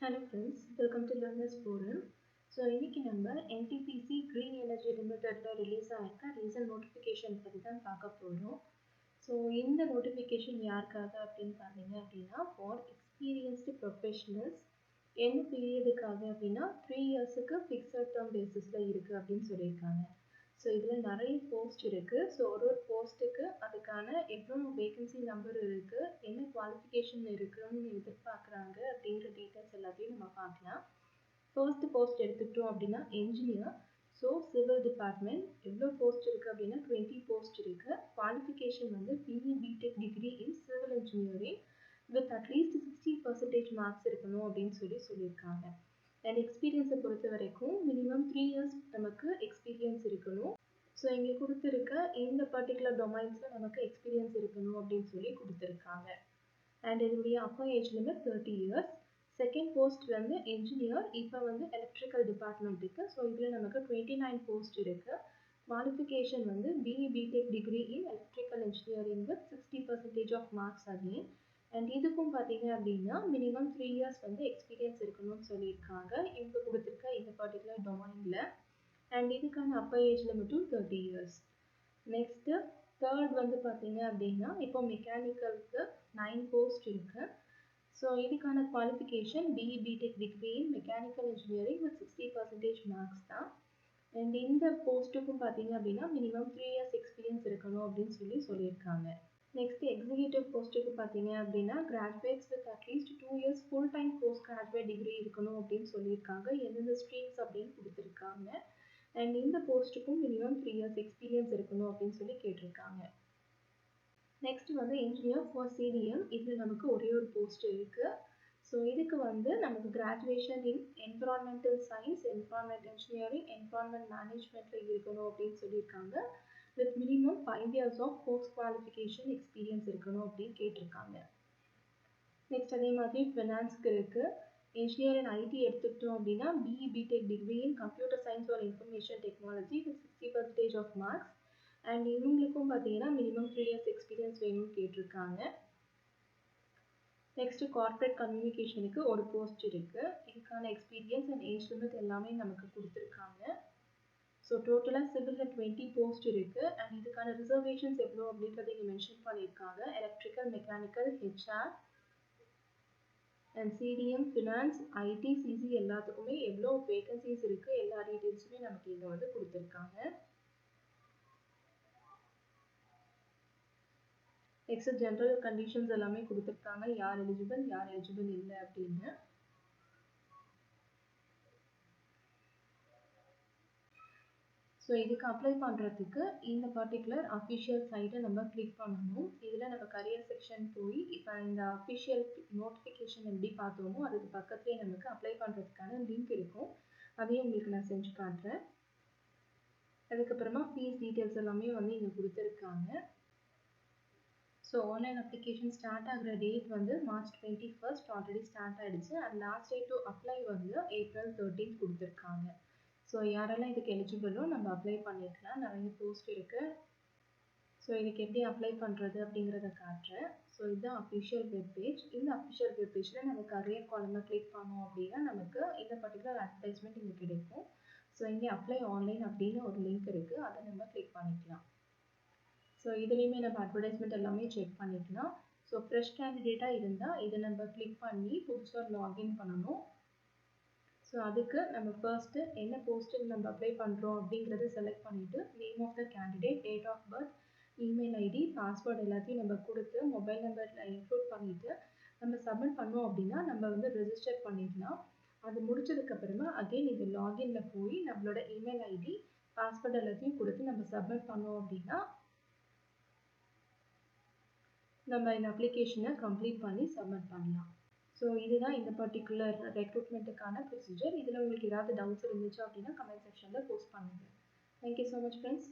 Hello friends, welcome to Learners Forum. So இன்னைக்கு நம்ம NTPC Green Energy Limitedல release ஆயிருக்க ரீசன்ட் நோட்டிஃபிகேஷன் பற்றி தான் பார்க்க போகிறோம். ஸோ இந்த நோட்டிஃபிகேஷன் யாருக்காக அப்படின்னு பார்த்தீங்க அப்படின்னா ஃபார் எக்ஸ்பீரியன்ஸ்டு ப்ரொஃபஷனல்ஸ் என்ன பீரியடுக்காக அப்படின்னா 3 இயர்ஸுக்கு ஃபிக்ஸட் டேர்ம் பேசிஸில் இருக்குது அப்படின்னு சொல்லியிருக்காங்க. ஸோ இதில் நிறைய போஸ்ட் இருக்குது. ஸோ ஒரு போஸ்ட்டுக்கு அதுக்கான எவ்வளோ வேகன்சி நம்பர் இருக்குது, என்ன குவாலிஃபிகேஷன் இருக்குன்னு எதிர்பார்க்குறாங்க அப்படிங்கிற டீட்டெயில்ஸ் எல்லாத்தையும் நம்ம பார்க்கலாம். ஃபர்ஸ்ட் போஸ்ட் எடுத்துக்கிட்டோம் அப்படின்னா என்ஜினியர். ஸோ சிவில் டிபார்ட்மெண்ட் எவ்வளோ போஸ்ட் இருக்குது அப்படின்னா 20 போஸ்ட் இருக்குது. குவாலிஃபிகேஷன் வந்து BE BTech degree in civil engineering with at least 60% marks இருக்கணும் அப்படின்னு சொல்லியிருக்காங்க. அண்ட் எக்ஸ்பீரியன்ஸை பொறுத்த வரைக்கும் மினிமம் 3 இயர்ஸ் நமக்கு எக்ஸ்பீரியன்ஸ் இருக்கணும். ஸோ இங்கே கொடுத்துருக்க இந்த பர்டிகுலர் டொமைன்ஸில் நமக்கு எக்ஸ்பீரியன்ஸ் இருக்கணும் அப்படின்னு சொல்லி கொடுத்துருக்காங்க. அண்ட் இதனுடைய upper age limit 30 years. Second post வந்து என்ஜினியர். இப்போ வந்து எலக்ட்ரிக்கல் டிபார்ட்மெண்ட்டுக்கு. ஸோ இதில் நமக்கு 29 போஸ்ட் இருக்குது. குவாலிஃபிகேஷன் வந்து BE BTech degree in electrical engineering with 60% of marks again. And இதுக்கும் பார்த்தீங்க அப்படின்னா மினிமம் 3 இயர்ஸ் வந்து எக்ஸ்பீரியன்ஸ் இருக்கணும்னு சொல்லியிருக்காங்க இவங்க கொடுத்துருக்க இந்த பர்டிகுலர் டொமைனில். அண்ட் இதுக்கான அப்பர் ஏஜ் லிமிட்டும் 30 இயர்ஸ். நெக்ஸ்ட்டு தேர்ட் வந்து பார்த்தீங்க அப்படின்னா இப்போ மெக்கானிக்கலுக்கு 9 போஸ்ட் இருக்குது. ஸோ இதுக்கான qualification BE BTech degree in mechanical engineering with 60% marks தான். அண்ட் இந்த போஸ்ட்டுக்கும் பார்த்தீங்க அப்படின்னா மினிமம் 3 இயர்ஸ் எக்ஸ்பீரியன்ஸ் இருக்கணும் அப்படின்னு சொல்லியிருக்காங்க. நெக்ஸ்ட் எக்ஸிக்யூட்டிவ் போஸ்ட்டுக்கு பார்த்தீங்க அப்படின்னா graduates with at least 2 years full time post graduate degree இருக்கணும் அப்படின்னு சொல்லியிருக்காங்க. எந்தெந்த ஸ்ட்ரீம்ஸ் அப்படின்னு கொடுத்துருக்காங்க. அண்ட் இந்த போஸ்ட்டுக்கும் மினிமம் 3 இயர்ஸ் எக்ஸ்பீரியன்ஸ் இருக்கணும் அப்படின்னு சொல்லி கேட்டிருக்காங்க. நெக்ஸ்ட் வந்து இன்ஜினியர் ஃபார் சிடிஎம். இதில் நமக்கு ஒரே ஒரு போஸ்ட் இருக்குது. ஸோ இதுக்கு வந்து நமக்கு graduation in environmental science, environment engineering, environment மேனேஜ்மெண்ட்டில் இருக்கணும் அப்படின்னு சொல்லியிருக்காங்க. With minimum 5 years of post qualification experience இருக்கணும் அப்படின்னு கேட்டிருக்காங்க. நெக்ஸ்ட் அதே மாதிரி ஃபினான்ஸ்க்கு இருக்குது. இன்ஜினியர் அண்ட் ஐடி எடுத்துக்கிட்டோம் அப்படின்னா BE BTech degree in computer science or information technology with 60% of marks. And இவங்களுக்கும் பார்த்தீங்கன்னா மினிமம் 3 இயர்ஸ் எக்ஸ்பீரியன்ஸ் வேணும்னு கேட்டிருக்காங்க. நெக்ஸ்ட் கார்ப்பரேட் கம்யூனிகேஷனுக்கு ஒரு போஸ்ட் இருக்குது. இதுக்கான எக்ஸ்பீரியன்ஸ் அண்ட் ஏஜ் லிமிட் எல்லாமே நமக்கு கொடுத்துருக்காங்க. ஸோ டோட்டலாக சிவிலில் 20 போஸ்ட் இருக்குது. அண்ட் இதுக்கான ரிசர்வேஷன்ஸ் எவ்வளோ அப்படின்றத இங்கே மென்ஷன் பண்ணியிருக்காங்க. Electrical, mechanical, HR and CDM, finance, IT, CC எல்லாத்துக்குமே எவ்வளோ வேகன்சிஸ் இருக்குது எல்லா டீட்டெயில்ஸுமே நமக்கு இங்கே வந்து கொடுத்துருக்காங்க. நெக்ஸ்ட் ஜென்ரல் கண்டிஷன்ஸ் எல்லாமே கொடுத்துருக்காங்க. யார் எலிஜிபிள் இல்லை அப்படின்னு. ஸோ இதுக்கு அப்ளை பண்ணுறதுக்கு இந்த பர்டிகுலர் அஃபிஷியல் சைட்டை நம்ம கிளிக் பண்ணணும். இதில் நம்ம கரியர் செக்ஷன் போய் இப்போ இந்த அஃபிஷியல் நோட்டிஃபிகேஷன் எப்படி பார்த்தோமோ அதுக்கு பக்கத்துலேயே நமக்கு அப்ளை பண்ணுறதுக்கான லிங்க் இருக்கும். அதையும் உங்களுக்கு நான் செஞ்சு காட்டுறேன். அதுக்கப்புறமா ஃபீஸ் டீட்டெயில்ஸ் எல்லாமே வந்து இங்கே கொடுத்துருக்காங்க. ஸோ ஆன்லைன் அப்ளிகேஷன் ஸ்டார்ட் ஆகிற டேட் வந்து மார்ச் 21 ஆல்ரெடி ஸ்டார்ட் ஆகிடுச்சு. And last date to apply வந்து ஏப்ரல் 13 கொடுத்துருக்காங்க. ஸோ யாரெல்லாம் இதுக்கு எலிஜிபிளோ நம்ம அப்ளை பண்ணிக்கலாம். நிறைய போஸ்ட் இருக்குது. ஸோ இதுக்கு எப்படி அப்ளை பண்ணுறது அப்படிங்கிறத காட்டுறேன். ஸோ இதுதான் அஃபிஷியல் வெப்பேஜ். இந்த அஃபிஷியல் வெப்பேஜில் நம்ம கரியர் காலமை கிளிக் பண்ணோம் அப்படின்னா நமக்கு இந்த பர்டிகுலர் அட்வர்டைஸ்மெண்ட் இங்கே கிடைக்கும். ஸோ இங்கே அப்ளை ஆன்லைன் அப்படின்னு ஒரு லிங்க் இருக்குது. அதை நம்ம கிளிக் பண்ணிக்கலாம். ஸோ இதுலேயுமே நம்ம அட்வர்டைஸ்மெண்ட் எல்லாமே செக் பண்ணிக்கலாம். ஸோ ஃப்ரெஷ் கேண்டிடேட்டாக இருந்தால் இதை நம்ம கிளிக் பண்ணி புதுசாக லாகின் பண்ணணும். ஸோ அதுக்கு நம்ம ஃபர்ஸ்ட்டு என்ன போஸ்ட்டுக்கு நம்ம அப்ளை பண்ணுறோம் அப்படிங்கிறத செலக்ட் பண்ணிவிட்டு name of the candidate, date of birth, email ID, password எல்லாத்தையும் நம்ம கொடுத்து மொபைல் நம்பரில் இன்க்ளூட் பண்ணிவிட்டு நம்ம சப்மிட் பண்ணோம் அப்படின்னா நம்ம வந்து ரெஜிஸ்டர் பண்ணிடலாம். அது முடிச்சதுக்கப்புறமா அகெயின் இது லாகின்ல போய் நம்மளோட இமெயில் ஐடி, பாஸ்வேர்டு எல்லாத்தையும் கொடுத்து நம்ம சப்மிட் பண்ணோம் அப்படின்னா நம்ம இந்த அப்ளிகேஷனை கம்ப்ளீட் பண்ணி சப்மிட் பண்ணலாம். ஸோ இதுதான் இந்த பர்டிகுலர் ரெக்ரூட்மெண்ட்டுக்கான ப்ரொசீஜர். இதில் உங்களுக்கு ஏதாவது டவுட்ஸ் இருந்துச்சு அப்படின்னா கமெண்ட் செக்ஷனில் போஸ்ட் பண்ணுங்கள். Thank you so much friends.